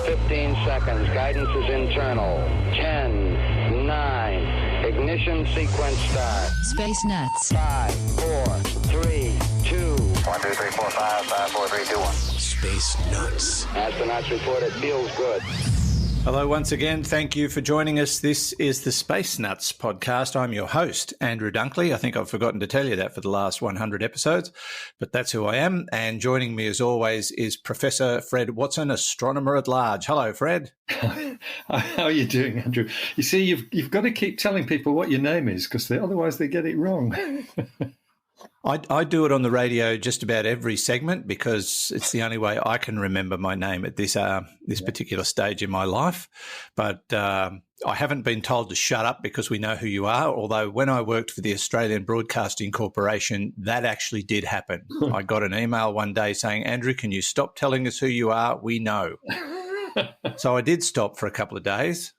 15 seconds. Guidance is internal. 10, 9. Ignition sequence start. Space Nuts. 5, 4, 3, 2. 1, 2, 3, 4, 5, 5, 4, 3, 2, 1. Space Nuts. Astronauts report it feels good. Hello once again. Thank you for joining us. This is the Space Nuts podcast. I'm your host, Andrew Dunkley. I think I've forgotten to tell you that for the last 100 episodes, but that's who I am. And joining me as always is Professor Fred Watson, Astronomer-at-Large. Hello, Fred. How are you doing, Andrew? You see, you've got to keep telling people what your name is because otherwise they get it wrong. I do it on the radio just about every segment because it's the only way I can remember my name at this particular stage in my life. But I haven't been told to shut up because we know who you are, although when I worked for the Australian Broadcasting Corporation, that actually did happen. I got an email one day saying, Andrew, can you stop telling us who you are? We know. So I did stop for a couple of days,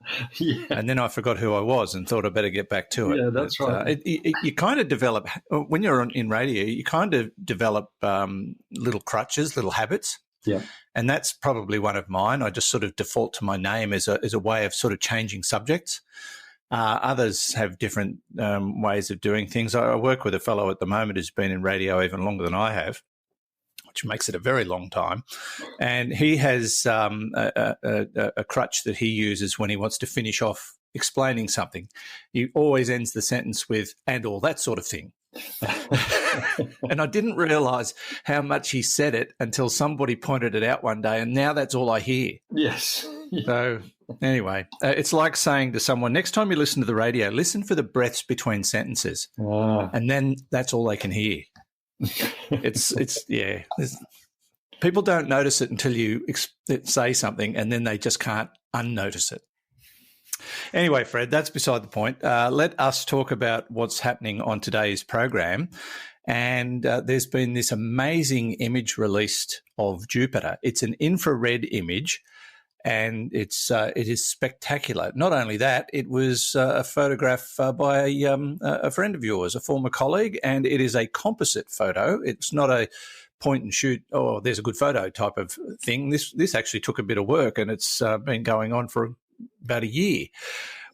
and then I forgot who I was and thought I'd better get back to it. Yeah, that's right. You kind of develop, when you're in radio, you kind of develop little crutches, little habits. Yeah. And that's probably one of mine. I just sort of default to my name as a way of sort of changing subjects. Others have different ways of doing things. I work with a fellow at the moment who's been in radio even longer than I have, which makes it a very long time. And he has a crutch that he uses when he wants to finish off explaining something. He always ends the sentence with, and all that sort of thing. And I didn't realise how much he said it until somebody pointed it out one day, and now that's all I hear. Yes. So anyway, it's like saying to someone, next time you listen to the radio, listen for the breaths between sentences. And then that's all they can hear. People don't notice it until you say something, and then they just can't unnotice it. Anyway, Fred, that's beside the point. Let us talk about what's happening on today's program. And there's been this amazing image released of Jupiter. It's an infrared image, and it is spectacular. Not only that, it was a photograph by a friend of yours, a former colleague, and it is a composite photo. It's not a point and shoot, oh, there's a good photo type of thing. This actually took a bit of work, and it's been going on for about a year.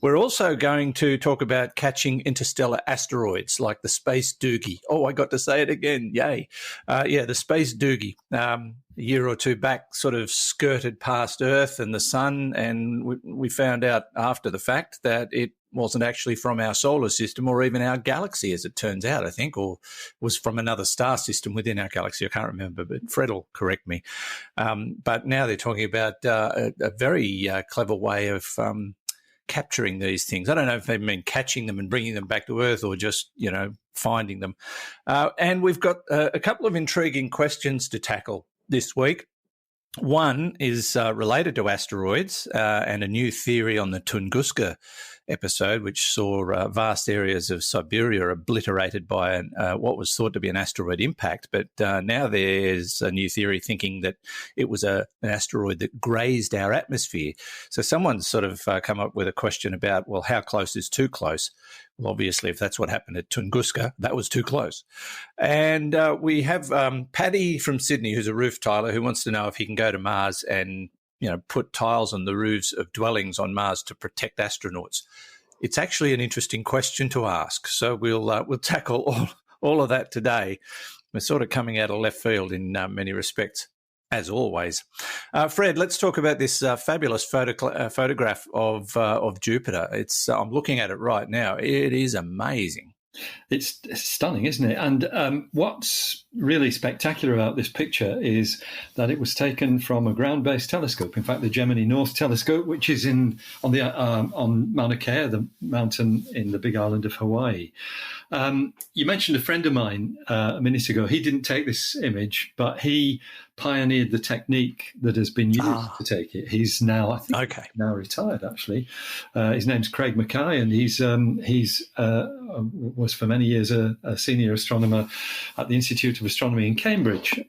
We're also going to talk about catching interstellar asteroids like the Space Doogie. Oh, I got to say it again. Yay. The Space Doogie. A year or two back sort of skirted past Earth and the sun, and we found out after the fact that it wasn't actually from our solar system or even our galaxy, as it turns out, I think, or was from another star system within our galaxy. I can't remember, but Fred will correct me. But now they're talking about a very clever way of capturing these things. I don't know if they mean catching them and bringing them back to Earth or just, finding them. And we've got a couple of intriguing questions to tackle this week. One is related to asteroids and a new theory on the Tunguska episode, which saw vast areas of Siberia obliterated by what was thought to be an asteroid impact. But now there's a new theory thinking that it was an asteroid that grazed our atmosphere. So someone's sort of come up with a question about, well, how close is too close? Well, obviously, if that's what happened at Tunguska, that was too close. And we have Paddy from Sydney, who's a roof tiler, who wants to know if he can go to Mars and put tiles on the roofs of dwellings on Mars to protect astronauts. It's actually an interesting question to ask. So we'll tackle all of that today. We're sort of coming out of left field in many respects, as always. Fred, let's talk about this fabulous photograph of Jupiter. I'm looking at it right now. It is amazing. It's stunning, isn't it? And what's really spectacular about this picture is that it was taken from a ground-based telescope. In fact, the Gemini North Telescope, which is on Mauna Kea, the mountain in the Big Island of Hawaii. You mentioned a friend of mine a minute ago. He didn't take this image, but he pioneered the technique that has been used to take it. He's now, now retired, actually. His name's Craig Mackay, and he's was for many years a senior astronomer at the Institute of Astronomy in Cambridge.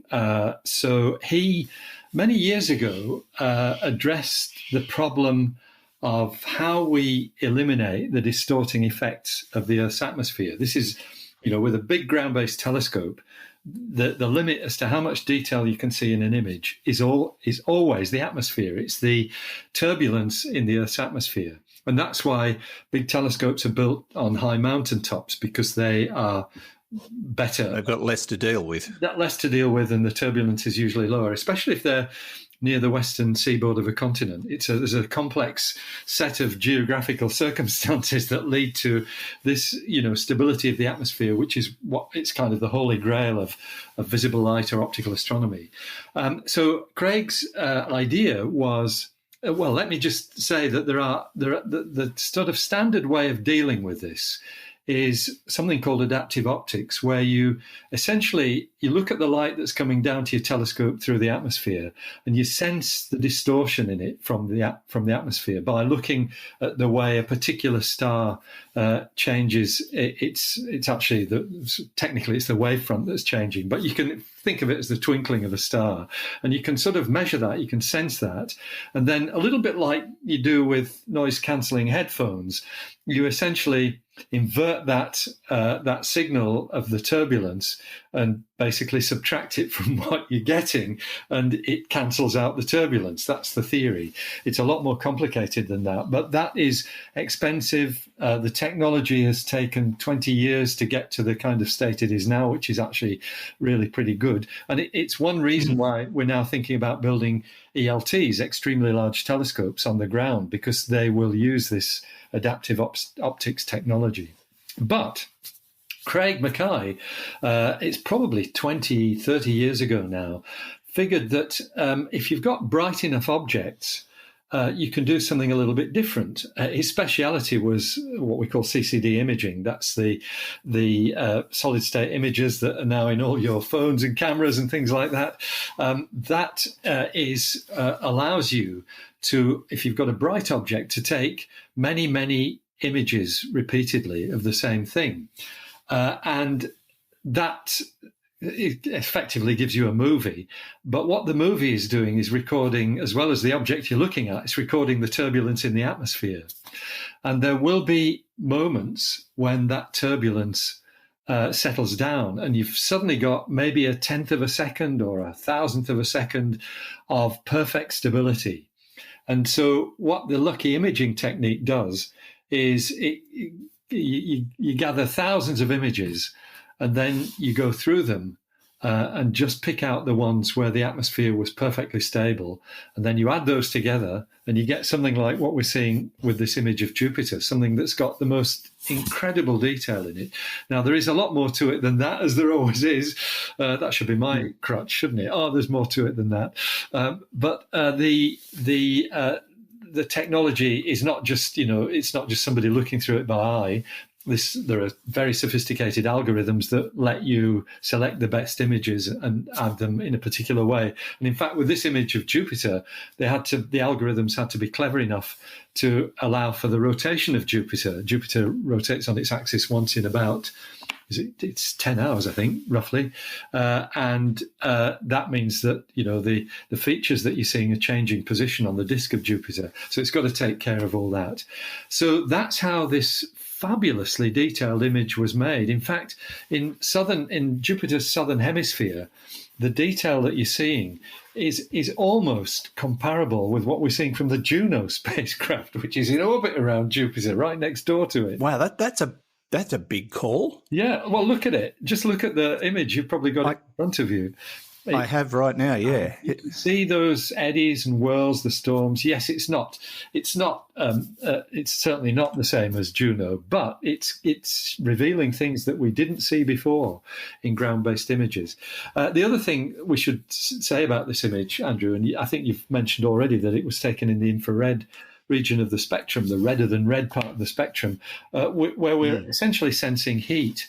So he, many years ago, addressed the problem of how we eliminate the distorting effects of the Earth's atmosphere. This is, with a big ground-based telescope, the limit as to how much detail you can see in an image is always the atmosphere. It's the turbulence in the Earth's atmosphere. And that's why big telescopes are built on high mountaintops, because they are better. They've got less to deal with. Less to deal with, and the turbulence is usually lower, especially if they're near the western seaboard of a continent. There's a complex set of geographical circumstances that lead to this, stability of the atmosphere, which is what it's kind of the holy grail of visible light or optical astronomy. So Craig's idea was, well, let me just say that the sort of standard way of dealing with this is something called adaptive optics, where you essentially look at the light that's coming down to your telescope through the atmosphere, and you sense the distortion in it from the atmosphere by looking at the way a particular star changes. It's actually technically it's the wavefront that's changing, but you can think of it as the twinkling of a star, and you can sort of measure that, you can sense that, and then a little bit like you do with noise cancelling headphones, you essentially invert that signal of the turbulence and basically subtract it from what you're getting, and it cancels out the turbulence. That's the theory. It's a lot more complicated than that, but that is expensive. The technology has taken 20 years to get to the kind of state it is now, which is actually really pretty good. And it's one reason why we're now thinking about building ELTs, extremely large telescopes, on the ground, because they will use this adaptive optics technology. But Craig Mackay, it's probably 20, 30 years ago now, figured that if you've got bright enough objects, you can do something a little bit different. His speciality was what we call Ccd imaging. That's the solid state images that are now in all your phones and cameras and things like that. That allows you to, if you've got a bright object, to take many, many images repeatedly of the same thing. And that it effectively gives you a movie. But what the movie is doing is recording, as well as the object you're looking at, it's recording the turbulence in the atmosphere. And there will be moments when that turbulence settles down, and you've suddenly got maybe 1/10 of a second or 1,000th of a second of perfect stability. And so what the lucky imaging technique does is you gather thousands of images, and then you go through them and just pick out the ones where the atmosphere was perfectly stable. And then you add those together and you get something like what we're seeing with this image of Jupiter, something that's got the most incredible detail in it. Now, there is a lot more to it than that, as there always is. That should be my crutch, shouldn't it? Oh, there's more to it than that. But the technology is not just, it's not just somebody looking through it by eye. There are very sophisticated algorithms that let you select the best images and add them in a particular way. And in fact, with this image of Jupiter, the algorithms had to be clever enough to allow for the rotation of Jupiter. Jupiter rotates on its axis once in about, it's 10 hours, I think, roughly. And that means that, the features that you're seeing are changing position on the disk of Jupiter. So it's got to take care of all that. So that's how this fabulously detailed image was made. In fact, in Jupiter's southern hemisphere, the detail that you're seeing is almost comparable with what we're seeing from the Juno spacecraft, which is in orbit around Jupiter, right next door to it. Wow, that's a big call. Yeah, well, look at it. Just look at the image. You've probably got it in front of you. I have right now, yeah. You can see those eddies and whirls, the storms. Yes, it's certainly not the same as Juno, but it's revealing things that we didn't see before in ground-based images. The other thing we should say about this image, Andrew, and I think you've mentioned already that it was taken in the infrared region of the spectrum, the redder than red part of the spectrum, where we're essentially sensing heat.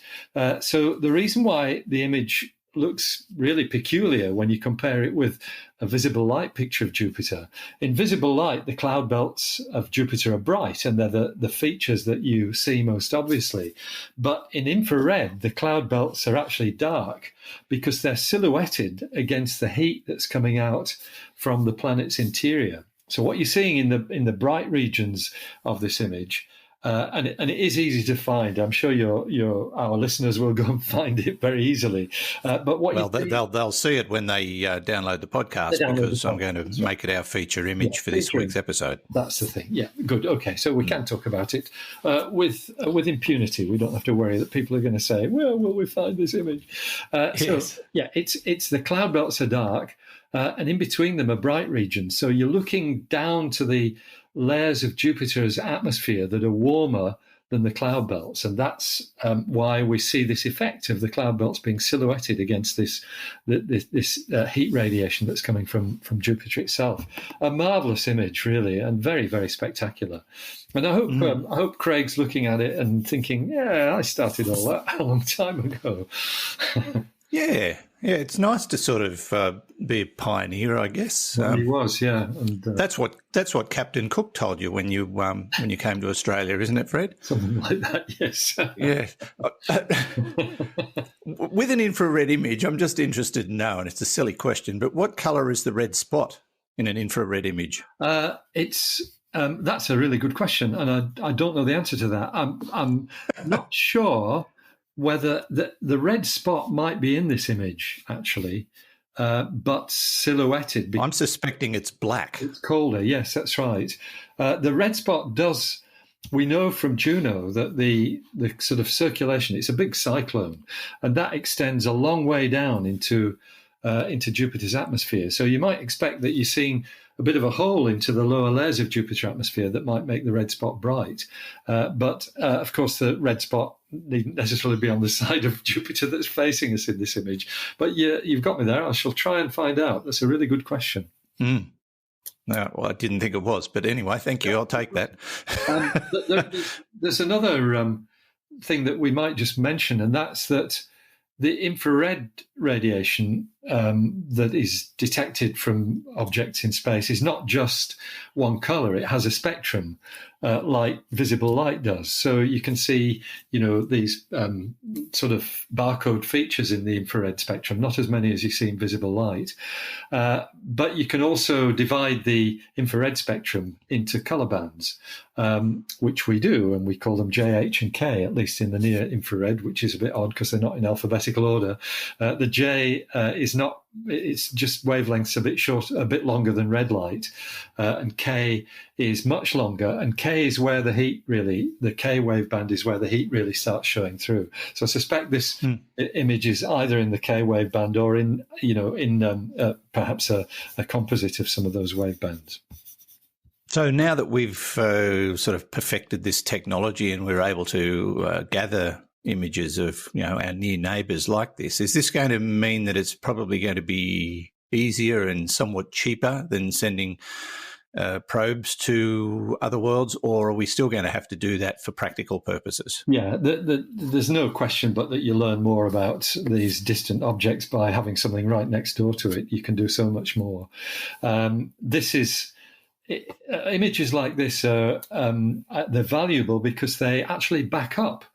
So the reason why the image looks really peculiar when you compare it with a visible light picture of Jupiter. In visible light, the cloud belts of Jupiter are bright, and they're the features that you see most obviously. But in infrared, the cloud belts are actually dark because they're silhouetted against the heat that's coming out from the planet's interior. So what you're seeing in the bright regions of this image and it is easy to find. I'm sure our listeners will go and find it very easily. But what they'll see it when they download the podcast, because I'm going to make it our feature image for this week's episode. That's the thing. Yeah, good. Okay, so we can talk about it with impunity. We don't have to worry that people are going to say, "Well, will we find this image?" Yes. So yeah, it's the cloud belts are dark, and in between them are bright regions. So you're looking down to the layers of Jupiter's atmosphere that are warmer than the cloud belts, and that's why we see this effect of the cloud belts being silhouetted against this heat radiation that's coming from Jupiter itself. A marvelous image, really, and very, very spectacular. And I hope Craig's looking at it and thinking, "Yeah, I started all that a long time ago." Yeah, it's nice to sort of be a pioneer, I guess. He was, yeah. And, that's what Captain Cook told you when you came to Australia, isn't it, Fred? Something like that, yes. Yeah. With an infrared image, I'm just interested to know, and it's a silly question, but what colour is the red spot in an infrared image? That's a really good question, and I don't know the answer to that. I'm not sure whether the red spot might be in this image, actually, but silhouetted. I'm suspecting it's black. It's colder, yes, that's right. The red spot does, we know from Juno that the sort of circulation, it's a big cyclone, and that extends a long way down into Jupiter's atmosphere. So you might expect that you're seeing a bit of a hole into the lower layers of Jupiter atmosphere that might make the red spot bright. But of course, the red spot needn't necessarily be on the side of Jupiter that's facing us in this image. But you've got me there. I shall try and find out. That's a really good question. No, well, I didn't think it was. But anyway, thank you. I'll take that. There's another thing that we might just mention, and that's that the infrared radiation that is detected from objects in space is not just one color. It has a spectrum, like visible light does. So you can see, these sort of barcode features in the infrared spectrum, not as many as you see in visible light. But you can also divide the infrared spectrum into color bands, which we do, and we call them J, H, and K, at least in the near infrared, which is a bit odd because they're not in alphabetical order. The J is not, it's just wavelengths a bit longer than red light, and K is much longer, and K is where the K wave band is where the heat really starts showing through. So I suspect this image is either in the K wave band or in perhaps a composite of some of those wave bands. So now that we've sort of perfected this technology and we're able to gather images of our near neighbours like this, is this going to mean that it's probably going to be easier and somewhat cheaper than sending probes to other worlds, or are we still going to have to do that for practical purposes? Yeah, there's no question but that you learn more about these distant objects by having something right next door to it. You can do so much more. Images like this are they're valuable because they actually back up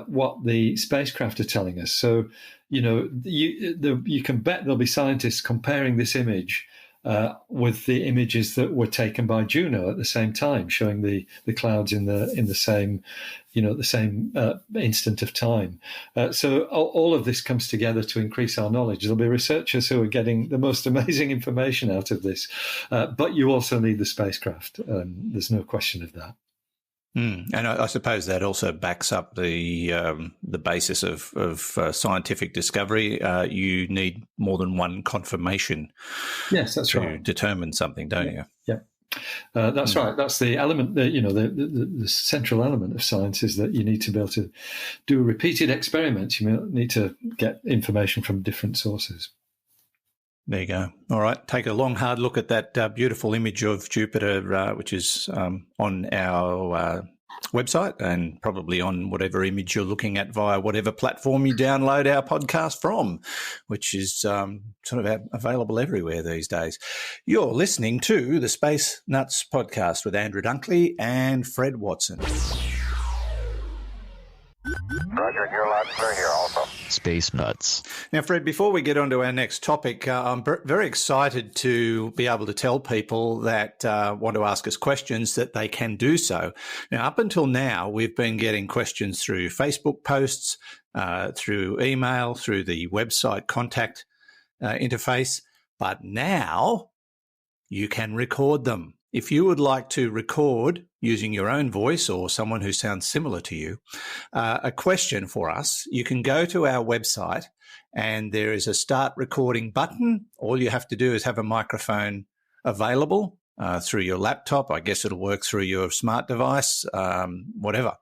what the spacecraft are telling us. So, you can bet there'll be scientists comparing this image with the images that were taken by Juno at the same time, showing the clouds in the same instant of time. So all of this comes together to increase our knowledge. There'll be researchers who are getting the most amazing information out of this, but you also need the spacecraft. There's no question of that. And I suppose that also backs up the basis of scientific discovery. You need more than one confirmation. Yes, that's right. To determine something, don't you? Yeah, that's right. That's the element. The central element of science is that you need to be able to do repeated experiments. You need to get information from different sources. There you go. All right. Take a long, hard look at that beautiful image of Jupiter, which is on our website and probably on whatever image you're looking at via whatever platform you download our podcast from, which is sort of available everywhere these days. You're listening to the Space Nuts podcast with Andrew Dunkley and Fred Watson. Roger, you're loud and clear here also. Space Nuts. Now, Fred, before we get on to our next topic, I'm very excited to be able to tell people that want to ask us questions that they can do so. Now, up until now, we've been getting questions through Facebook posts, through email, through the website contact interface, but now you can record them. If you would like to record using your own voice or someone who sounds similar to you, a question for us, you can go to our website and there is a start recording button. All you have to do is have a microphone available through your laptop. I guess it'll work through your smart device, whatever.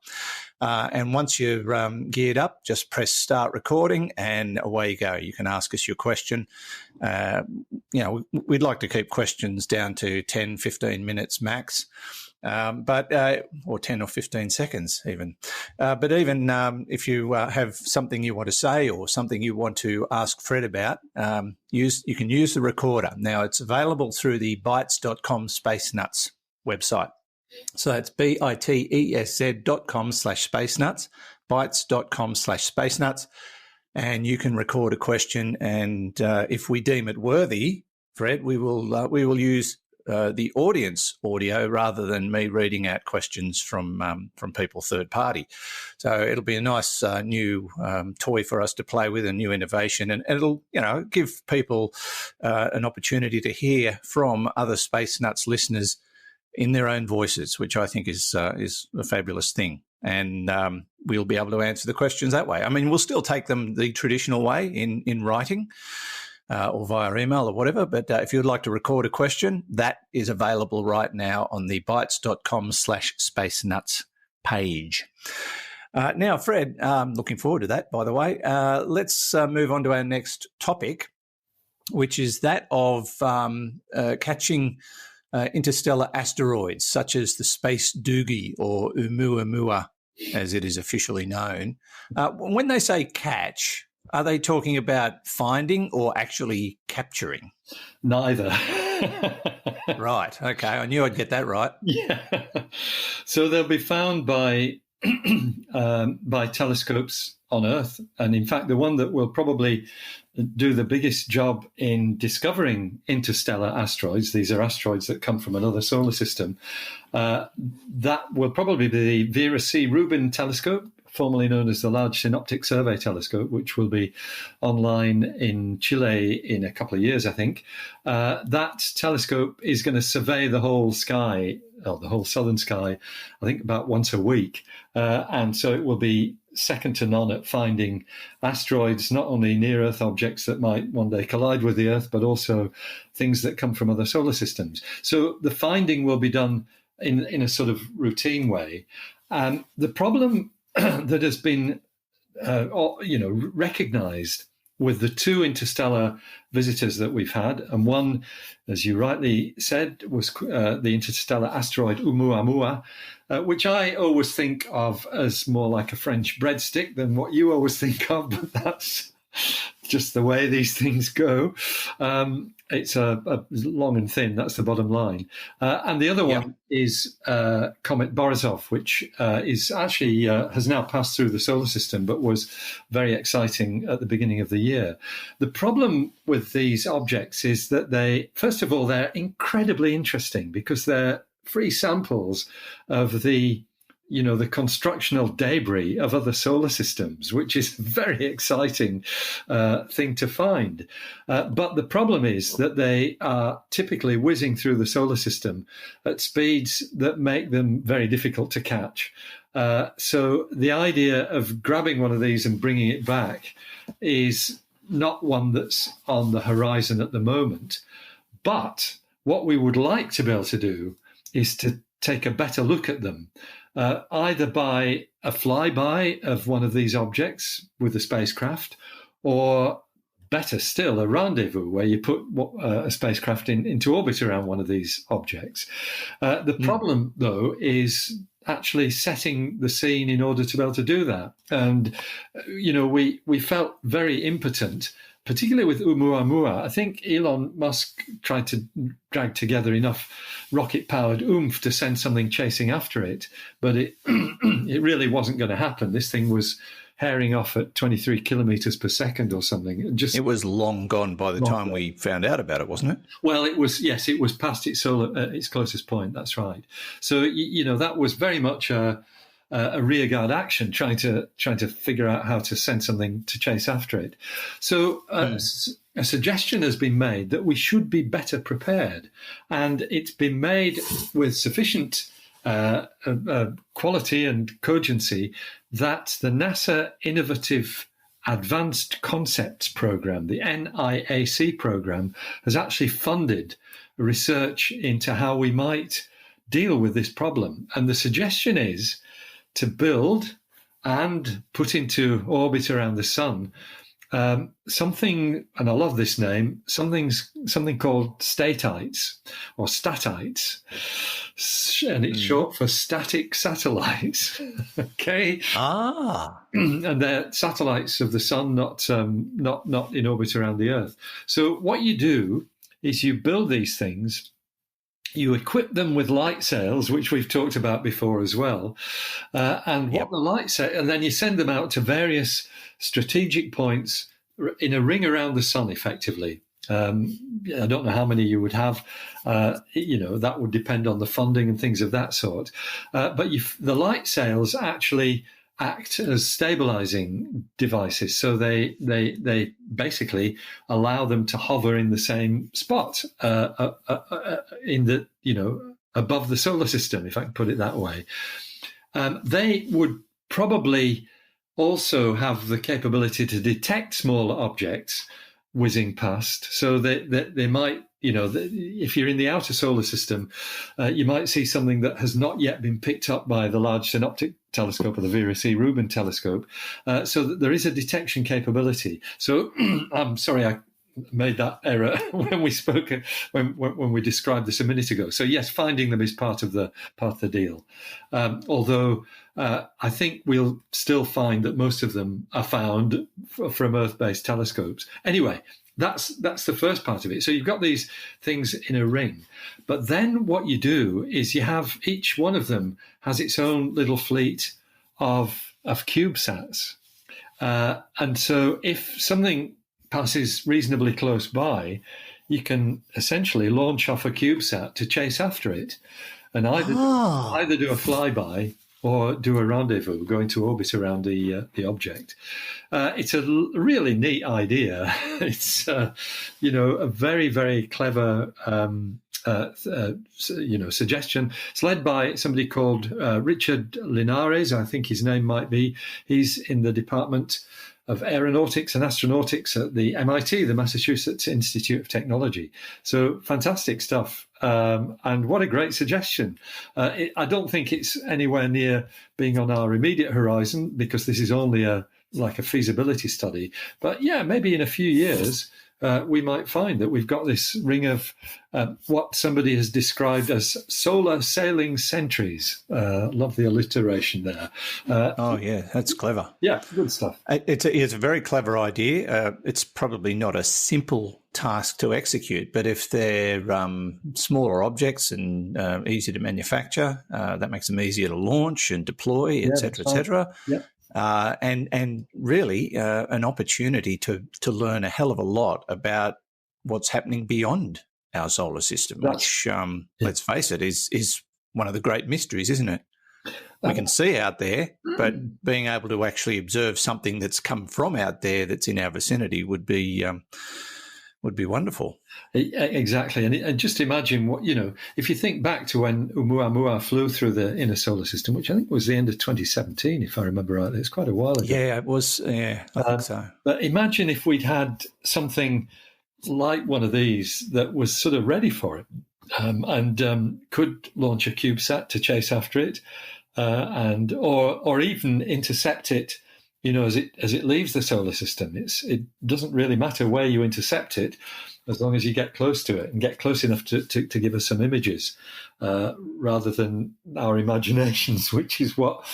And once you're geared up, just press start recording and away you go. You can ask us your question. We'd like to keep questions down to 10, 15 minutes max, or 10 or 15 seconds even. But even if you have something you want to say or something you want to ask Fred about, you can use the recorder. Now, it's available through the bytes.com Space Nuts website. So that's bitesz.com/spacenuts, bytes.com/spacenuts, and you can record a question. And if we deem it worthy, Fred, we will use the audience audio rather than me reading out questions from people third party. So it'll be a nice new toy for us to play with, a new innovation, and it'll give people an opportunity to hear from other Space Nuts listeners in their own voices, which I think is a fabulous thing. And we'll be able to answer the questions that way. I mean, we'll still take them the traditional way in writing or via email or whatever. But if you'd like to record a question, that is available right now on the bytes.com/spacenuts page. Now, Fred, looking forward to that, by the way. Let's move on to our next topic, which is that of catching interstellar asteroids such as the Space Doogie or Oumuamua, as it is officially known. When they say catch, are they talking about finding or actually capturing? Neither. Right. Okay. I knew I'd get that right. Yeah. So they'll be found by telescopes on Earth. And in fact, the one that will probably do the biggest job in discovering interstellar asteroids, these are asteroids that come from another solar system, that will probably be the Vera C. Rubin telescope, formerly known as the Large Synoptic Survey Telescope, which will be online in Chile in a couple of years, I think. That telescope is going to survey the whole sky, or the whole southern sky, I think about once a week. And so it will be second to none at finding asteroids, not only near-Earth objects that might one day collide with the Earth, but also things that come from other solar systems. So the finding will be done in a sort of routine way. And the problem that has been, recognized with the two interstellar visitors that we've had, and one, as you rightly said, was the interstellar asteroid Oumuamua, which I always think of as more like a French breadstick than what you always think of, but that's just the way these things go. It's a long and thin, that's the bottom line. And the other one is Comet Borisov, which is actually has now passed through the solar system, but was very exciting at the beginning of the year. The problem with these objects is that first of all, they're incredibly interesting because they're free samples of the constructional debris of other solar systems, which is a very exciting thing to find. But the problem is that they are typically whizzing through the solar system at speeds that make them very difficult to catch. So the idea of grabbing one of these and bringing it back is not one that's on the horizon at the moment. But what we would like to be able to do is to take a better look at them, either by a flyby of one of these objects with a spacecraft, or better still, a rendezvous where you put a spacecraft into orbit around one of these objects. The problem, though, is actually setting the scene in order to be able to do that. And, we felt very impotent, particularly with Oumuamua. I think Elon Musk tried to drag together enough rocket-powered oomph to send something chasing after it, but it it really wasn't going to happen. This thing was herring off at 23 kilometers per second or something. It was long gone by the time we found out about it, wasn't it? Well, it was past its closest point. That's right. So that was very much a rearguard action, trying to figure out how to send something to chase after it. So a suggestion has been made that we should be better prepared, and it's been made with sufficient quality and cogency that the NASA Innovative Advanced Concepts Program, the NIAC program, has actually funded research into how we might deal with this problem. And the suggestion is to build and put into orbit around the sun something, and I love this name, something called statites or statites, and it's short for static satellites. Okay. And they're satellites of the sun, not in orbit around the Earth. So what you do is you build these things. You equip them with light sails, which we've talked about before as well, and what the light sail, and then you send them out to various strategic points in a ring around the sun, effectively. I don't know how many you would have. That would depend on the funding and things of that sort. But the light sails actually act as stabilizing devices, so they basically allow them to hover in the same spot in the above the solar system, if I can put it that way. They would probably also have the capability to detect smaller objects whizzing past, so they might, if you're in the outer solar system, you might see something that has not yet been picked up by the Large Synoptic Telescope or the Vera C. Rubin telescope, so that there is a detection capability. So I'm sorry I made that error when we spoke, when we described this a minute ago. So yes, finding them is part of the deal. Although I think we'll still find that most of them are found from Earth-based telescopes. Anyway, that's the first part of it. So you've got these things in a ring, but then what you do is you have each one of them has its own little fleet of CubeSats, and so if something passes reasonably close by, you can essentially launch off a CubeSat to chase after it, and either do a flyby or do a rendezvous, go into orbit around the object. It's a really neat idea. It's a very, very clever suggestion. It's led by somebody called Richard Linares, I think his name might be. He's in the Department of Aeronautics and Astronautics at the MIT, the Massachusetts Institute of Technology. So fantastic stuff. And what a great suggestion. I don't think it's anywhere near being on our immediate horizon, because this is only a feasibility study. But yeah, maybe in a few years, we might find that we've got this ring of what somebody has described as solar sailing sentries. Love the alliteration there. That's clever. Yeah, good stuff. It's a very clever idea. It's probably not a simple task to execute, but if they're smaller objects and easy to manufacture, that makes them easier to launch and deploy, et cetera, et cetera. Yeah. And really an opportunity to learn a hell of a lot about what's happening beyond our solar system, which, let's face it, is one of the great mysteries, isn't it? We can see out there, but being able to actually observe something that's come from out there that's in our vicinity would be wonderful. Exactly. And just imagine what, if you think back to when Oumuamua flew through the inner solar system, which I think was the end of 2017, if I remember rightly. It's quite a while ago. Yeah, it was. Yeah, I think so. But imagine if we'd had something like one of these that was sort of ready for it, and could launch a CubeSat to chase after it, or even intercept it. As it leaves the solar system. It doesn't really matter where you intercept it, as long as you get close to it and get close enough to give us some images, rather than our imaginations, which is what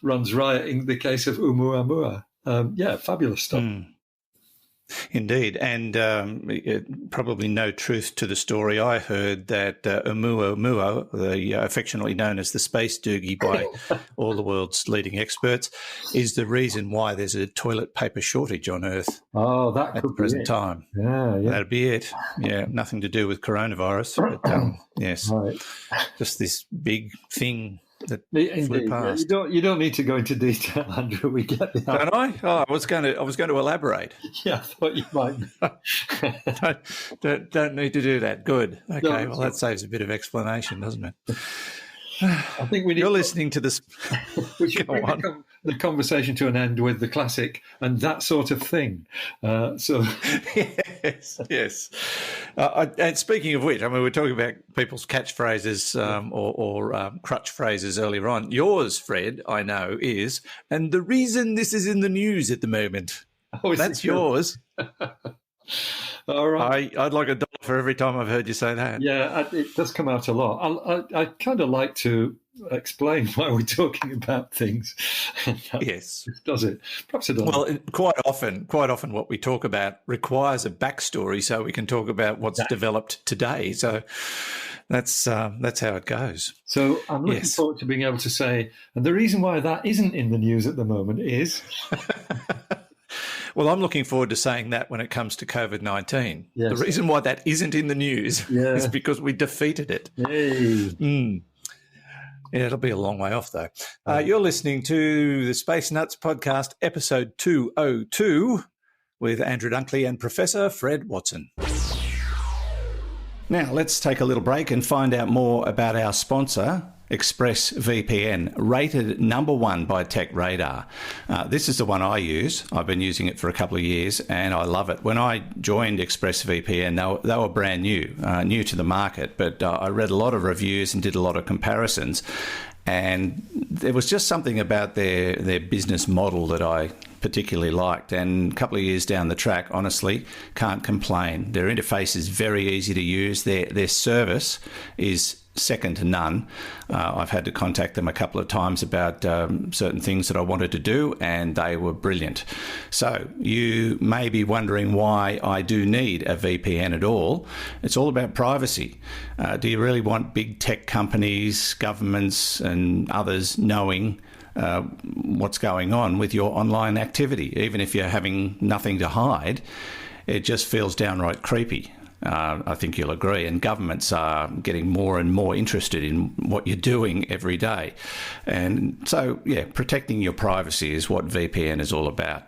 runs riot in the case of Oumuamua. Fabulous stuff. Indeed, and probably no truth to the story. I heard that Oumuamua, affectionately known as the space doogie by all the world's leading experts, is the reason why there's a toilet paper shortage on Earth. Oh, that at could the present be it. time. Yeah. That'd be it. Yeah, nothing to do with coronavirus, but yes, Right. just this big thing that Indeed. flew past. You don't need to go into detail, Andrew. We get the Don't I? Oh, I was going to elaborate. Yeah, I thought you might. don't need to do that. Good. Okay. No, Well, that saves a bit of explanation, doesn't it? I think we need. You're listening to this. We should Go bring on. the conversation to an end with the classic and that sort of thing. So, yes. And speaking of which, I mean, we're talking about people's catchphrases or crutch phrases earlier on. Yours, Fred, I know, is, and the reason this is in the news at the moment. That's yours. all right. I'd like $1 for every time I've heard you say that. Yeah, it does come out a lot. I kind of like to explain why we're talking about things. Yes. Does it? Perhaps it doesn't. Well, quite often what we talk about requires a backstory so we can talk about what's developed today. So that's how it goes. So I'm looking forward to being able to say, and the reason why that isn't in the news at the moment is... Well, I'm looking forward to saying that when it comes to COVID-19. Yes. The reason why that isn't in the news is because we defeated it. Hey. Yeah, it'll be a long way off, though. You're listening to the Space Nuts podcast, episode 202, with Andrew Dunkley and Professor Fred Watson. Now, let's take a little break and find out more about our sponsor, ExpressVPN, rated #1 by TechRadar. This is the one I use. I've been using it for a couple of years and I love it. When I joined ExpressVPN, they were brand new to the market, but I read a lot of reviews and did a lot of comparisons. And there was just something about their business model that I particularly liked. And a couple of years down the track, honestly, can't complain. Their interface is very easy to use. Their service is second to none. I've had to contact them a couple of times about certain things that I wanted to do, and they were brilliant. So you may be wondering why I do need a VPN at all. It's all about privacy. Do you really want big tech companies, governments, and others knowing what's going on with your online activity? Even if you're having nothing to hide, it just feels downright creepy. I think you'll agree. And governments are getting more and more interested in what you're doing every day. And so, protecting your privacy is what VPN is all about.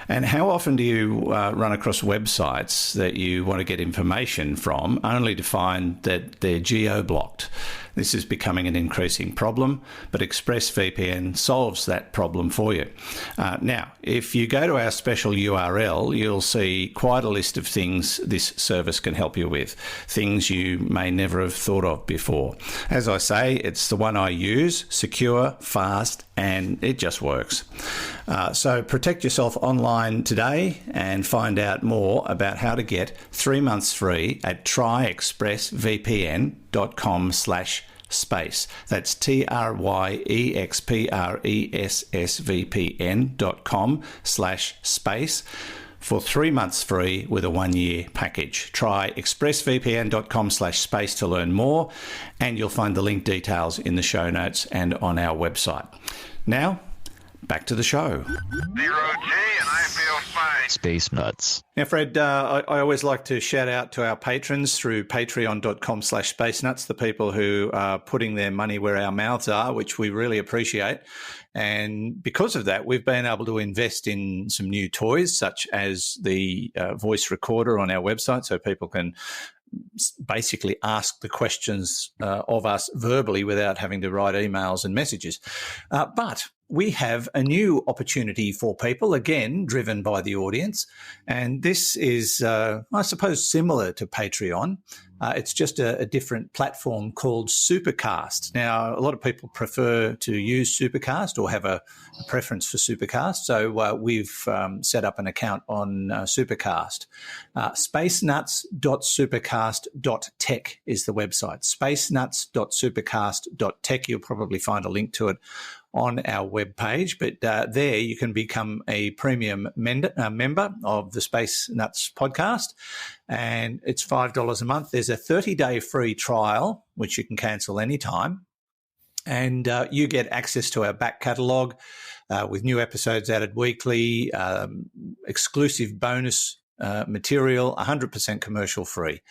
And how often do you run across websites that you want to get information from only to find that they're geo-blocked? This is becoming an increasing problem, but ExpressVPN solves that problem for you. Now, if you go to our special URL, you'll see quite a list of things this service can help you with, things you may never have thought of before. As I say, it's the one I use, secure, fast, and it just works. So protect yourself online today and find out more about how to get 3 months free at tryexpressvpn.com/space. That's tryexpressvpn.com/space for 3 months free with a 1-year package. Try expressvpn.com/space to learn more, and you'll find the link details in the show notes and on our website. Now, back to the show. 0G, and I feel fine. Space Nuts. Now, Fred, I always like to shout out to our patrons through patreon.com/spacenuts, the people who are putting their money where our mouths are, which we really appreciate. And because of that, we've been able to invest in some new toys, such as the voice recorder on our website, so people can basically ask the questions of us verbally without having to write emails and messages. But we have a new opportunity for people, again, driven by the audience. And this is, I suppose, similar to Patreon. It's just a different platform called Supercast. Now, a lot of people prefer to use Supercast or have a preference for Supercast. So we've set up an account on Supercast. Spacenuts.supercast.tech is the website. Spacenuts.supercast.tech. You'll probably find a link to it on our webpage, but there you can become a premium member of the Space Nuts podcast, and it's $5 a month. There's a 30-day free trial, which you can cancel anytime, and you get access to our back catalogue with new episodes added weekly, exclusive bonus material, 100% commercial free.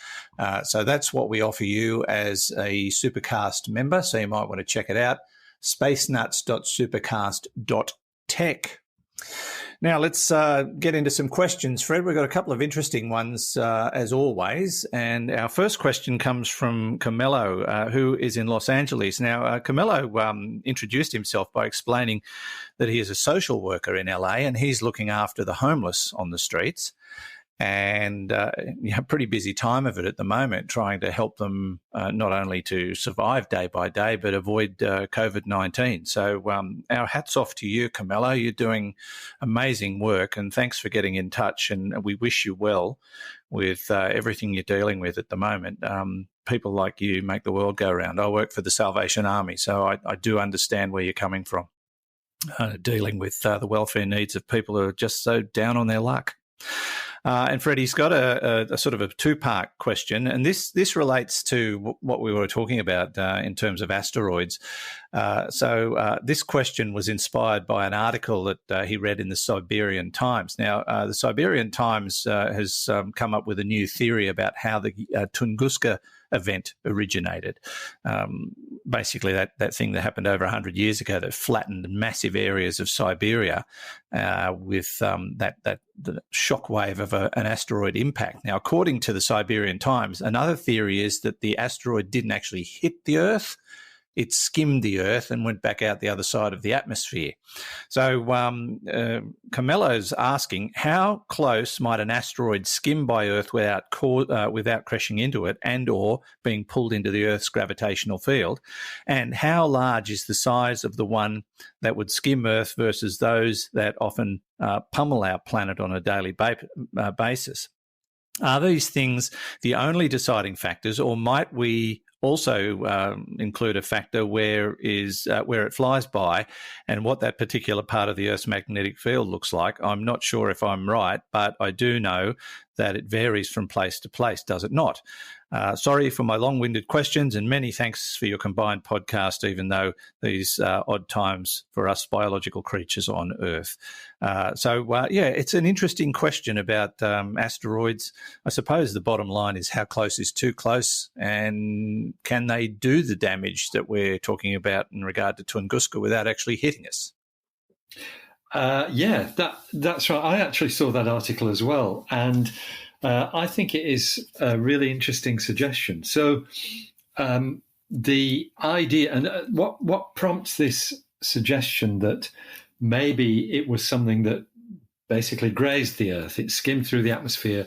So that's what we offer you as a Supercast member, so you might want to check it out. spacenuts.supercast.tech. Now let's get into some questions, Fred. We've got a couple of interesting ones as always, and our first question comes from Camelo, who is in Los Angeles. Now, Camelo introduced himself by explaining that he is a social worker in LA and he's looking after the homeless on the streets. And pretty busy time of it at the moment, trying to help them not only to survive day by day, but avoid COVID-19. So our hats off to you, Camelo. You're doing amazing work, and thanks for getting in touch. And we wish you well with everything you're dealing with at the moment. People like you make the world go round. I work for the Salvation Army, so I do understand where you're coming from, dealing with the welfare needs of people who are just so down on their luck. And Freddie's got a sort of a two-part question, and this relates to what we were talking about in terms of asteroids. So this question was inspired by an article that he read in the Siberian Times. Now, the Siberian Times has come up with a new theory about how the Tunguska event originated. Basically, that thing that happened over 100 years ago that flattened massive areas of Siberia with the shockwave of an asteroid impact. Now, according to the Siberian Times, another theory is that the asteroid didn't actually hit the Earth. It skimmed the Earth and went back out the other side of the atmosphere. So Camelo's asking, how close might an asteroid skim by Earth without crashing into it and or being pulled into the Earth's gravitational field? And how large is the size of the one that would skim Earth versus those that often pummel our planet on a daily basis? Are these things the only deciding factors, or might we also include a factor where it flies by and what that particular part of the Earth's magnetic field looks like? I'm not sure if I'm right, but I do know that it varies from place to place, does it not? Sorry for my long-winded questions, and many thanks for your combined podcast, even though these odd times for us biological creatures on Earth. It's an interesting question about asteroids. I suppose the bottom line is how close is too close, and can they do the damage that we're talking about in regard to Tunguska without actually hitting us? That's right. I actually saw that article as well, and I think it is a really interesting suggestion. So the idea, and what prompts this suggestion that maybe it was something that basically grazed the Earth. It skimmed through the atmosphere,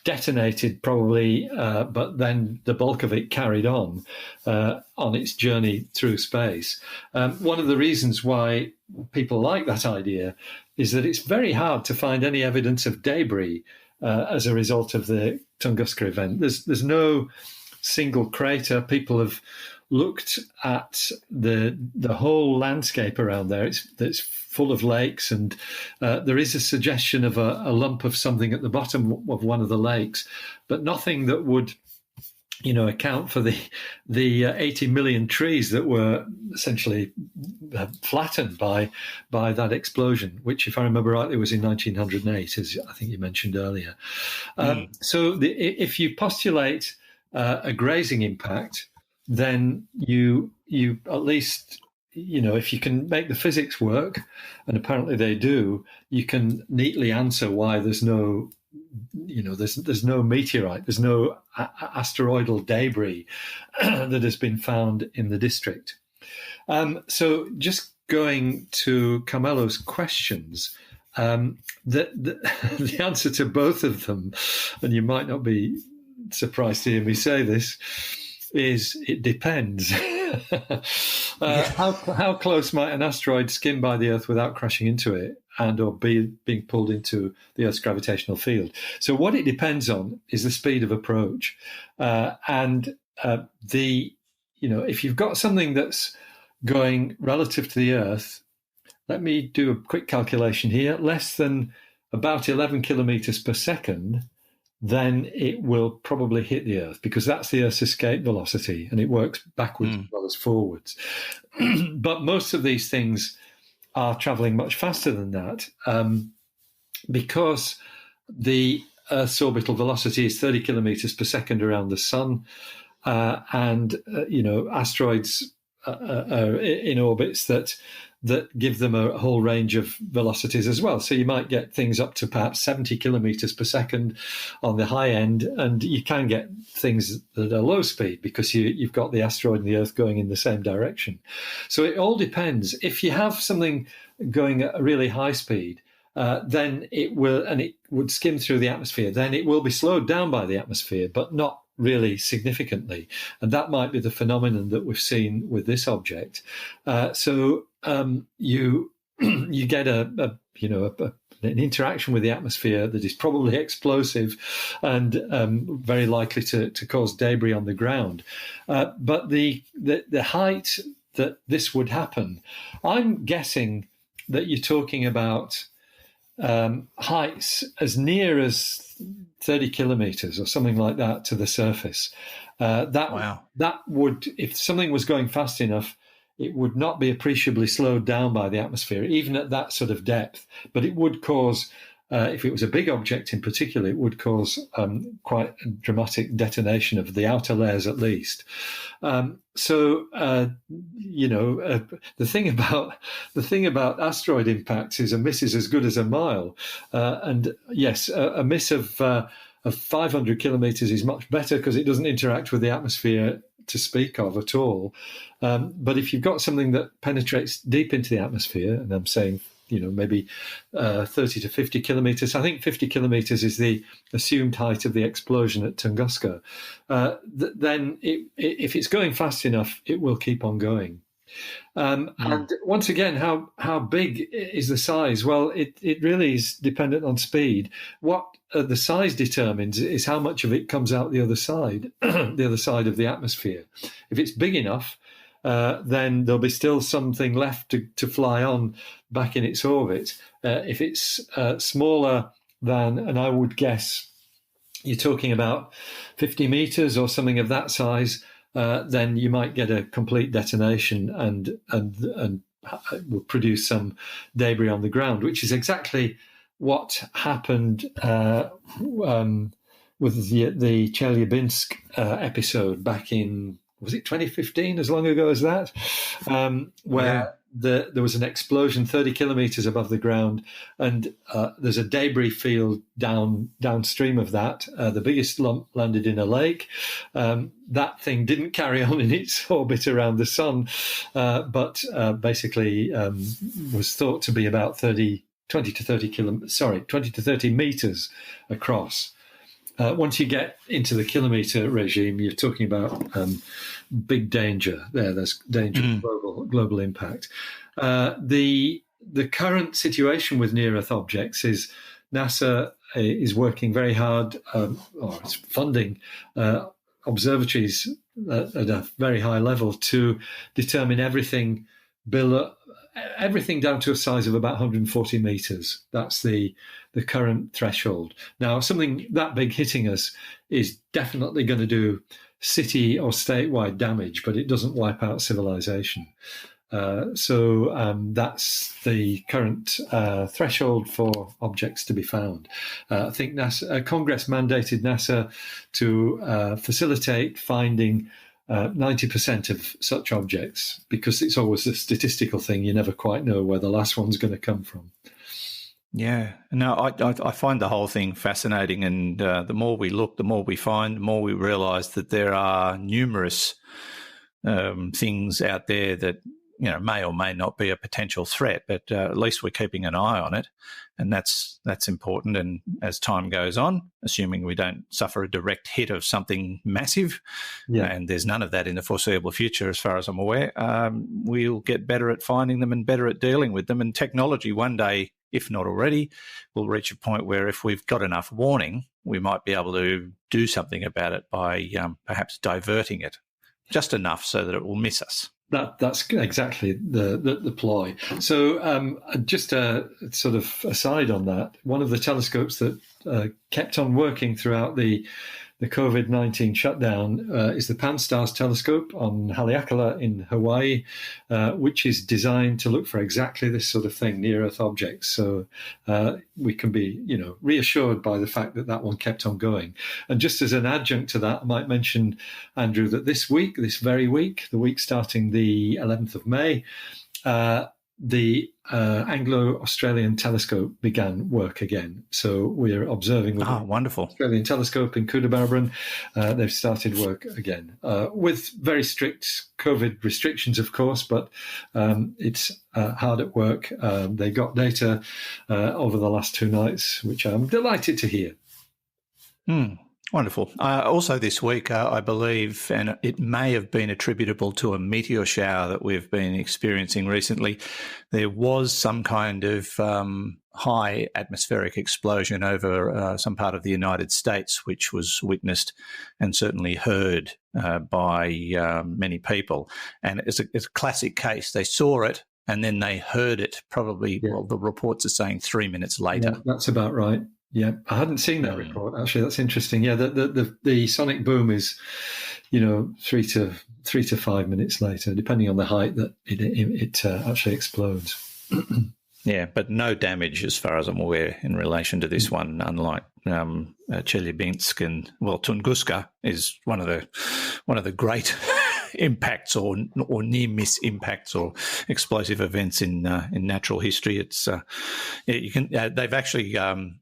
detonated probably, but then the bulk of it carried on its journey through space. One of the reasons why people like that idea is that it's very hard to find any evidence of debris as a result of the Tunguska event. There's no single crater. People have looked at the whole landscape around there. It's full of lakes, and there is a suggestion of a lump of something at the bottom of one of the lakes, but nothing that would, account for the 80 million trees that were essentially flattened by that explosion, which, if I remember rightly, was in 1908, as I think you mentioned earlier. So if you postulate a grazing impact, then you at least, if you can make the physics work, and apparently they do, you can neatly answer why there's no meteorite, there's no asteroidal debris that has been found in the district. So just going to Camelo's questions, the answer to both of them, and you might not be surprised to hear me say this, is it depends. How close might an asteroid skim by the Earth without crashing into it and or being pulled into the Earth's gravitational field? So what it depends on is the speed of approach, if you've got something that's going relative to the Earth, let me do a quick calculation here, less than about 11 kilometers per second, then it will probably hit the Earth, because that's the Earth's escape velocity, and it works backwards as well as forwards. But most of these things are traveling much faster than that, because the Earth's orbital velocity is 30 kilometers per second around the Sun, and asteroids are in orbits that give them a whole range of velocities as well. So you might get things up to perhaps 70 kilometers per second on the high end, and you can get things that are low speed because you've got the asteroid and the Earth going in the same direction. So it all depends. If you have something going at a really high speed, then it will, and it would skim through the atmosphere, then it will be slowed down by the atmosphere, but not really significantly. And that might be the phenomenon that we've seen with this object. So you get an interaction with the atmosphere that is probably explosive and very likely to cause debris on the ground. But the height that this would happen, I'm guessing that you're talking about heights as near as 30 kilometers or something like that to the surface. That would, if something was going fast enough, it would not be appreciably slowed down by the atmosphere, even at that sort of depth. But it would cause, if it was a big object in particular, it would cause quite a dramatic detonation of the outer layers at least. The thing about asteroid impacts is a miss is as good as a mile. And yes, a miss of 500 kilometers is much better because it doesn't interact with the atmosphere to speak of at all. But if you've got something that penetrates deep into the atmosphere, and I'm saying, maybe 30 to 50 kilometers. I think 50 kilometers is the assumed height of the explosion at Tunguska. Then if it's going fast enough, it will keep on going. And once again, how big is the size? Well, it really is dependent on speed. What the size determines is how much of it comes out the other side, the other side of the atmosphere. If it's big enough, then there'll be still something left to fly on back in its orbit. If it's smaller than, and I would guess you're talking about 50 meters or something of that size, then you might get a complete detonation and will produce some debris on the ground, which is exactly what happened with the Chelyabinsk episode back in, was it 2015, as long ago as that, where there was an explosion 30 kilometers above the ground, and there's a debris field downstream of that. The biggest lump landed in a lake. That thing didn't carry on in its orbit around the sun, but basically was thought to be about 20 to 30 meters across. Once you get into the kilometre regime, you're talking about big danger there. There's danger of global impact. The current situation with near-Earth objects is NASA is working very hard, or it's funding observatories at a very high level to determine everything down to a size of about 140 meters. That's the current threshold. Now, something that big hitting us is definitely going to do city or statewide damage, but it doesn't wipe out civilization. So that's the current threshold for objects to be found. I think Congress mandated NASA to facilitate finding 90% of such objects, because it's always a statistical thing. You never quite know where the last one's going to come from. Yeah, no, I find the whole thing fascinating, and the more we look, the more we find, the more we realise that there are numerous things out there that may or may not be a potential threat, but at least we're keeping an eye on it, and that's important. And as time goes on, assuming we don't suffer a direct hit of something massive, and there's none of that in the foreseeable future as far as I'm aware, we'll get better at finding them and better at dealing with them. And technology one day, if not already, will reach a point where if we've got enough warning, we might be able to do something about it by perhaps diverting it just enough so that it will miss us. That's exactly the ploy. So just a sort of aside on that, one of the telescopes that kept on working throughout the COVID-19 shutdown is the Pan-STARRS telescope on Haleakala in Hawaii, which is designed to look for exactly this sort of thing, near-Earth objects. So we can be, reassured by the fact that one kept on going. And just as an adjunct to that, I might mention, Andrew, that this very week, the week starting the 11th of May, the Anglo-Australian telescope began work again. So we're observing with the wonderful Australian telescope in Coonabarabran. They've started work again with very strict COVID restrictions, of course, but it's hard at work. They got data over the last 2 nights, which I'm delighted to hear. Wonderful. Also this week, I believe, and it may have been attributable to a meteor shower that we've been experiencing recently, there was some kind of high atmospheric explosion over some part of the United States, which was witnessed and certainly heard by many people. And it's a classic case. They saw it and then they heard it probably, well, the reports are saying 3 minutes later. Yeah, that's about right. Yeah, I hadn't seen that report. Actually, that's interesting. Yeah, the sonic boom is, 3 to 5 minutes later, depending on the height that it actually explodes. Yeah, but no damage as far as I'm aware in relation to this one, unlike Chelyabinsk and Tunguska is one of the great impacts or near miss impacts or explosive events in natural history. It's they've actually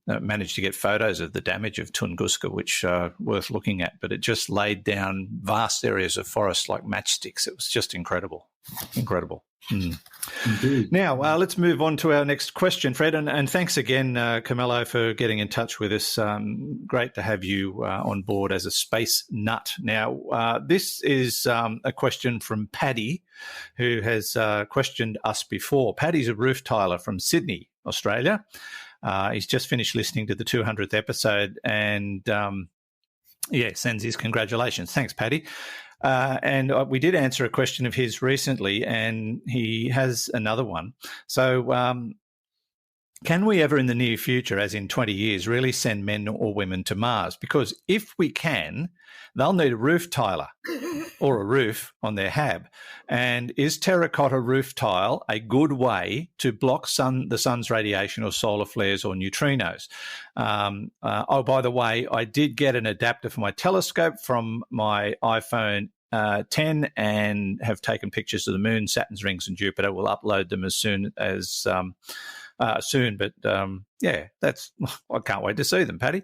managed to get photos of the damage of Tunguska, which are worth looking at. But it just laid down vast areas of forest like matchsticks. It was just incredible. Now, let's move on to our next question, Fred. And thanks again, Carmelo, for getting in touch with us. Great to have you on board as a space nut. Now, this is a question from Paddy, who has questioned us before. Paddy's a roof tiler from Sydney, Australia. He's just finished listening to the 200th episode and, sends his congratulations. Thanks, Paddy. And we did answer a question of his recently, and he has another one. So can we ever in the near future, as in 20 years, really send men or women to Mars? Because if we can, they'll need a roof tiler or a roof on their hab. And is terracotta roof tile a good way to block the sun's radiation or solar flares or neutrinos? By the way, I did get an adapter for my telescope from my iPhone 10 and have taken pictures of the moon, Saturn's rings and Jupiter. We'll upload them as soon as but that's, I can't wait to see them, Paddy.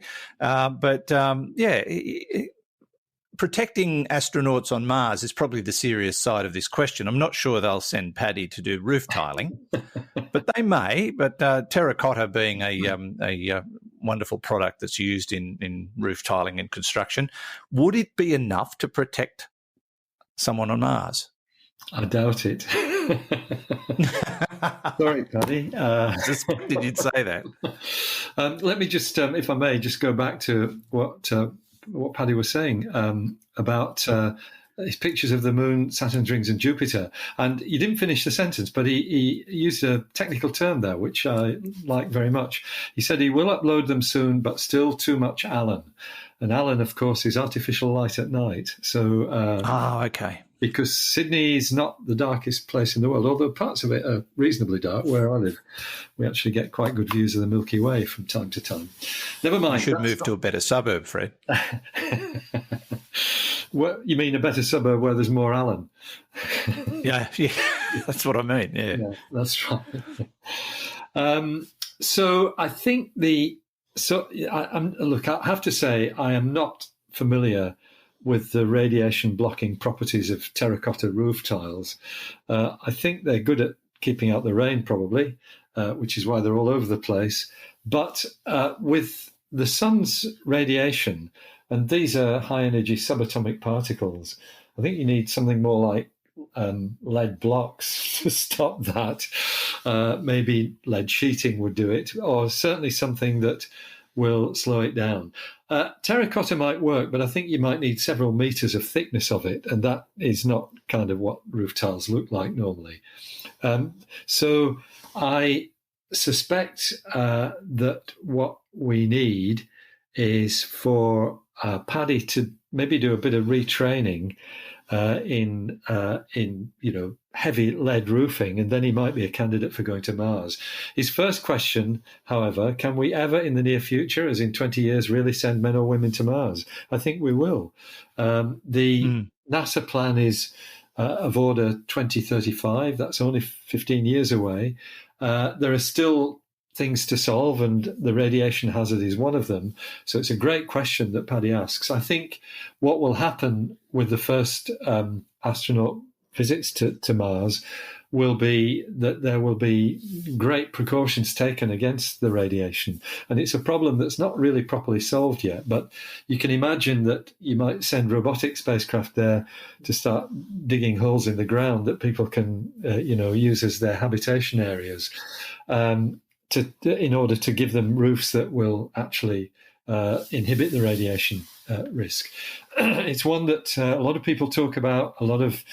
Protecting astronauts on Mars is probably the serious side of this question. I'm not sure they'll send Paddy to do roof tiling, but they may. But terracotta being a wonderful product that's used in roof tiling and construction, would it be enough to protect someone on Mars? I doubt it. Sorry, Paddy. Did you say that? Let me just, if I may, just go back to what Paddy was saying about his pictures of the moon, Saturn's rings and Jupiter. And you didn't finish the sentence, but he used a technical term there, which I like very much. He said he will upload them soon, but still too much Allen. And Allen, of course, is artificial light at night. So, okay. Because Sydney is not the darkest place in the world, although parts of it are reasonably dark. Where I live, we actually get quite good views of the Milky Way from time to time. Never mind. You should move to a better suburb, Fred. What, you mean a better suburb where there's more Allen? yeah, that's what I mean. Yeah, that's right. So I think look, I have to say I am not familiar with the radiation blocking properties of terracotta roof tiles. I think they're good at keeping out the rain, probably, which is why they're all over the place. But with the sun's radiation, and these are high-energy subatomic particles, I think you need something more like lead blocks to stop that. Maybe lead sheeting would do it, or certainly something that will slow it down. Terracotta might work, but I think you might need several meters of thickness of it, and that is not kind of what roof tiles look like normally. So I suspect that what we need is for Paddy to maybe do a bit of retraining in heavy lead roofing, and then he might be a candidate for going to Mars. His first question, however, can we ever in the near future, as in 20 years, really send men or women to Mars? I think we will. The NASA plan is of order 2035. That's only 15 years away. There are still things to solve, and the radiation hazard is one of them. So it's a great question that Paddy asks. I think what will happen with the first astronaut visits to Mars will be that there will be great precautions taken against the radiation. And it's a problem that's not really properly solved yet, but you can imagine that you might send robotic spacecraft there to start digging holes in the ground that people can use as their habitation areas. In order to give them roofs that will actually inhibit the radiation risk. It's one that a lot of people talk about. A lot of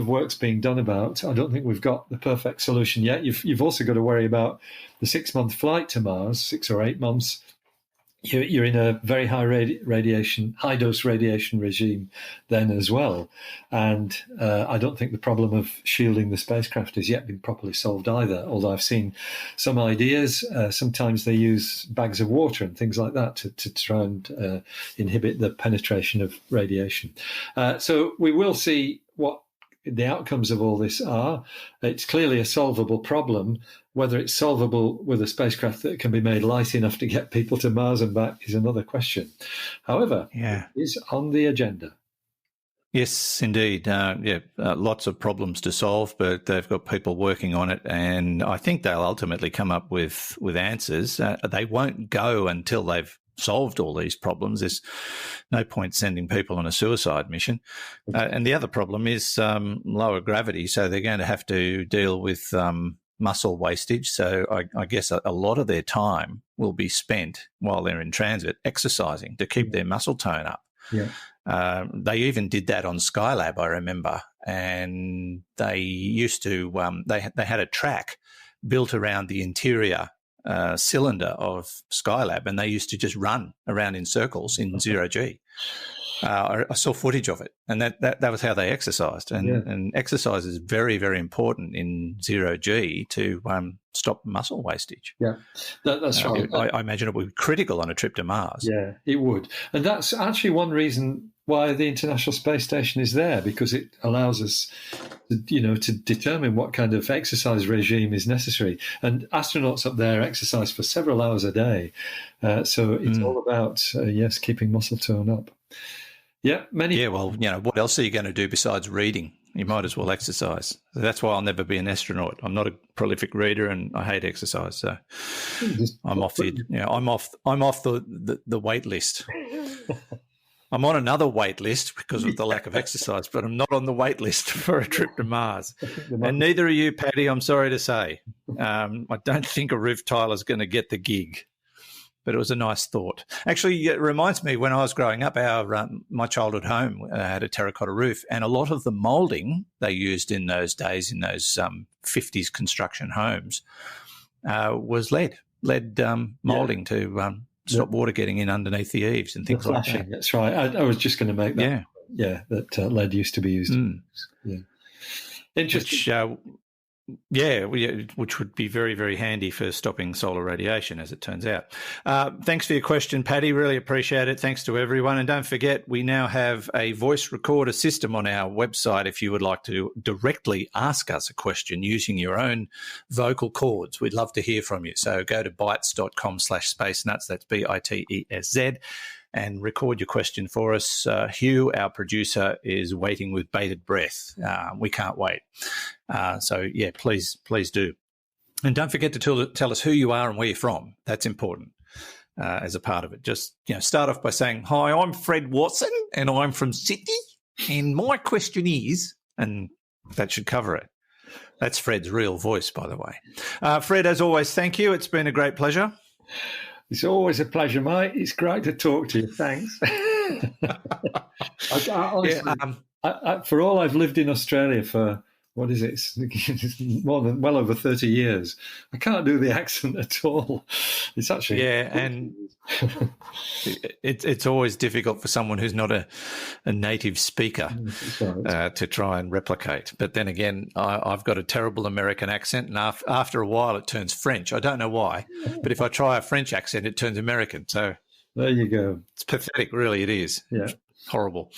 work's being done about. I don't think we've got the perfect solution yet. You've also got to worry about the 6-month flight to Mars, 6 or 8 months. You're in a very high dose radiation regime then as well, and I don't think the problem of shielding the spacecraft has yet been properly solved either. Although I've seen some ideas. Sometimes they use bags of water and things like that to try and inhibit the penetration of radiation. So we will see what the outcomes of all this are. It's clearly a solvable problem. Whether it's solvable with a spacecraft that can be made light enough to get people to Mars and back is another question. However, it is on the agenda. Yes, indeed. Lots of problems to solve, but they've got people working on it, and I think they'll ultimately come up with answers. They won't go until they've solved all these problems. There's no point sending people on a suicide mission. And the other problem is lower gravity, so they're going to have to deal with muscle wastage. So I guess a lot of their time will be spent while they're in transit exercising to keep their muscle tone up. Yeah. They even did that on Skylab, I remember, and they used to they had a track built around the interior cylinder of Skylab, and they used to just run around in circles in 0G. I saw footage of it, and that was how they exercised. And exercise is very, very important in 0G to stop muscle wastage. Yeah, that's right. I imagine it would be critical on a trip to Mars. Yeah, it would. And that's actually one reason why the International Space Station is there, because it allows us to determine what kind of exercise regime is necessary. And astronauts up there exercise for several hours a day. So it's all about, keeping muscle tone up. Yeah, well, what else are you going to do besides reading? You might as well exercise. So that's why I'll never be an astronaut. I'm not a prolific reader, and I hate exercise. So I'm off the wait list. I'm on another wait list because of the lack of exercise, but I'm not on the wait list for a trip to Mars. And neither are you, Paddy, I'm sorry to say. I don't think a roof tiler is going to get the gig. But it was a nice thought. Actually, it reminds me, when I was growing up, my childhood home had a terracotta roof, and a lot of the moulding they used in those days, in those 50s construction homes, was lead moulding to stop water getting in underneath the eaves and things like that. That's right. I was just going to make that. Yeah, that lead used to be used. Yeah, interesting. Which would be very, very handy for stopping solar radiation, as it turns out. Thanks for your question, Paddy. Really appreciate it. Thanks to everyone. And don't forget, we now have a voice recorder system on our website if you would like to directly ask us a question using your own vocal cords. We'd love to hear from you. So go to bitesz.com/spacenuts. That's BITESZ. And record your question for us. Hugh, our producer, is waiting with bated breath. We can't wait. Please do. And don't forget to tell us who you are and where you're from. That's important as a part of it. Just start off by saying, "Hi, I'm Fred Watson, and I'm from Sydney, and my question is," and that should cover it. That's Fred's real voice, by the way. Fred, as always, thank you. It's been a great pleasure. It's always a pleasure, mate. It's great to talk to you. Thanks. Honestly, for all I've lived in Australia for, what is it? It's well over 30 years. I can't do the accent at all. It's actually... Yeah, and it's always difficult for someone who's not a native speaker to try and replicate. But then again, I've got a terrible American accent, and after a while it turns French. I don't know why, but if I try a French accent, it turns American. So there you go. It's pathetic, really, it is. Yeah. Horrible.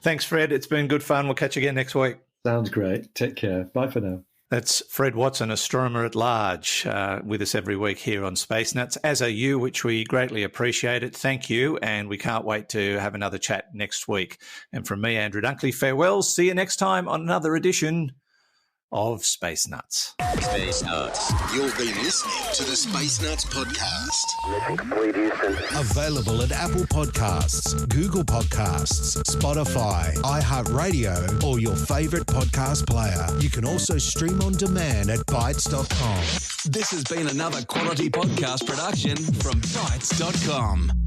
Thanks, Fred. It's been good fun. We'll catch you again next week. Sounds great. Take care. Bye for now. That's Fred Watson, Astronomer-at-Large, with us every week here on Space Nuts, as are you, which we greatly appreciate it. Thank you, and we can't wait to have another chat next week. And from me, Andrew Dunkley, farewell. See you next time on another edition of Space Nuts. Space Nuts. You've been listening to the Space Nuts podcast. Mission complete, Houston. Available at Apple Podcasts, Google Podcasts, Spotify, iHeartRadio, or your favorite podcast player. You can also stream on demand at Bytes.com. This has been another quality podcast production from Bytes.com.